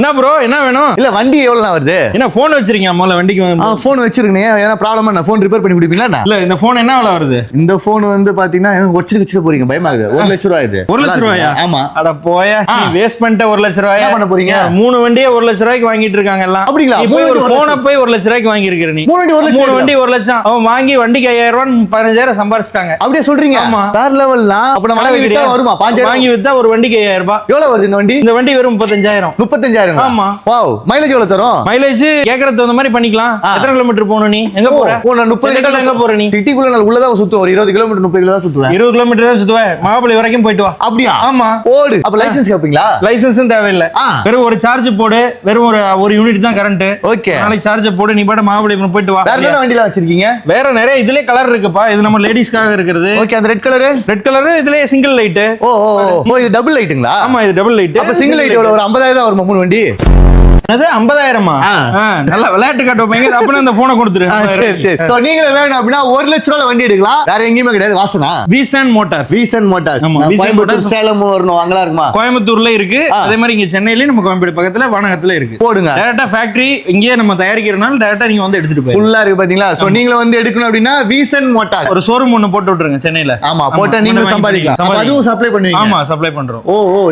என்ன ப்ரோ என்ன வேணும்? இல்ல வண்டி எவ்வளவு வருது? என்ன போன் வச்சிருக்கீங்க முதல்ல வண்டிக்கு? போன் வச்சிருக்கீங்க, ஏன்னா ப்ராப்ளமா நான் போன் ரிப்பேர் பண்ணி கொடுப்பீங்களா? இல்ல இந்த போன் என்ன விலை வருது? இந்த போன் வந்து பாத்தீங்கன்னா வச்சிருக்க போறீங்க, பயமாகுது. 1 லட்சம் ரூபாய் இது. 1 லட்சம் ரூபாயா? ஆமா. அட போய, நீ வேஸ்ட் பண்ணிட்ட 1 லட்சம் ரூபாயா? என்ன பண்ண போறீங்க? 3 வண்டியே 1 லட்சம் ரூபாய்க்கு வாங்கிட்டு இருக்காங்க எல்லாம். அப்படிங்களா? இப்போ ஒரு போனை போய் 1 லட்சம் ரூபாய்க்கு வாங்கி இருக்கிற நீ. 3 வண்டி 1 லட்சம். அவன் வாங்கி வண்டிக்கு 5000 ரூபாய் 15000 சம்பாரிச்சிட்டாங்க. அப்படியே சொல்றீங்க? ஆமா. வேற லெவல்னா. அப்ப நம்ம வாங்கி வித்தா வருமா? 5000 வாங்கி வித்தா ஒரு வண்டிக்கு 5000 ரூபாய். எவ்வளவு வருது இந்த வண்டி? இந்த வண்டி வெறும் 35000. 35000. ஆமா. வாவ். மைலேஜ் எவ்வளவு தரும்? மைலேஜ் கேக்குறது தகுந்த மாதிரி பண்ணிக்கலாம். எத்தனை கிலோமீட்டர் போகணும் நீ? எங்க போற? நான் 30 கிலோமீட்டர் எங்க போற நீ? சிட்டிக்குள்ள நான் உள்ளதா சுத்துவேன். ஒரு 20 கிலோமீட்டர் 30 கிலோ தான் சுத்துவேன். 20 கிலோமீட்டர் தான் சுத்துவேன். மகாபலி வரைக்கும் போயிட்டு வா. அப்படியா? ஆமா. ஓடு. அப்ப லைசென்ஸ் கேப்பீங்களா? லைசென்ஸும் தேவையில்லை. வெறும் ஒரு சார்ஜ் போடு. வெறும் ஒரு யூனிட் தான் கரண்ட். ஓகே. நாளைக்கு சார்ஜ் போடு, நீ பாட்டு மகாபலிபுரம் போயிட்டு வா. வேற என்ன வண்டில வச்சிருக்கீங்க? வேற நிறைய இதுலயே கலர் இருக்குப்பா. இது நம்ம லேடிஸ்க்காக இருக்கிறது. ஓகே. அந்த ரெட் கலர்? ரெட் கலர் இதுலயே சிங்கிள் லைட். ஓ இது டபுள் லைட்டுங்களா? ஆமா, இது டபுள் லைட். அப்ப சிங்கிள் லைட் எவ்வளவு? ஒரு 50000 தான் வருமா 3 வண்டி? அது 50000மா? நல்ல விளையாட்டு காட்டுவாங்க. அப்பனா அந்த போனை கொடுத்துரு. சரி சரி. சோ நீங்க வேணும் அப்படினா 1 லட்சம் ரூபாய் வண்டி எடுக்கலாம். வேற எங்கேயுமே கிடையாது. Vasana vision Motors. Vision Motors. ஆமா, விசன் மோட்டார்ஸ். சேலம் வரணும், அங்கலாம் இருக்குமா? கோயம்புத்தூர்ல இருக்கு. அதே மாதிரி இங்க சென்னையிலயும் நம்ம கோயம்பேடு பக்கத்துல வானகத்துல இருக்கு. போடுங்க. டைரக்டா ஃபேக்டரி இங்கேயே நம்ம தயாரிக்கிறனால டைரக்டா நீங்க வந்து எடுத்துட்டு போய் ஃபுல்லா இருக்கு பாத்தீங்களா? சோ நீங்க வந்து எடுக்கணும் அப்படினா விசன் மோட்டார்ஸ் ஒரு ஷோரூம் ஒன்னு போட்டு விட்டுருங்க சென்னையில. ஆமா, போட்டா நீங்க சம்பாதிக்கலாம். அப்ப அதுவும் சப்ளை பண்ணுவீங்க? ஆமா, சப்ளை பண்றோம்.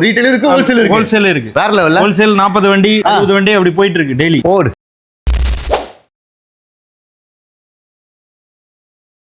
ரீட்டைல் இருக்கு, ஹோல்சேல் இருக்கு. ஹோல்சேல் இருக்கு. வேற லெவல்ல ஹோல்சேல் 40 வண்டி 60 வண்டி அப்படி போயிட்டு இருக்கு டெய்லி. ஓடு.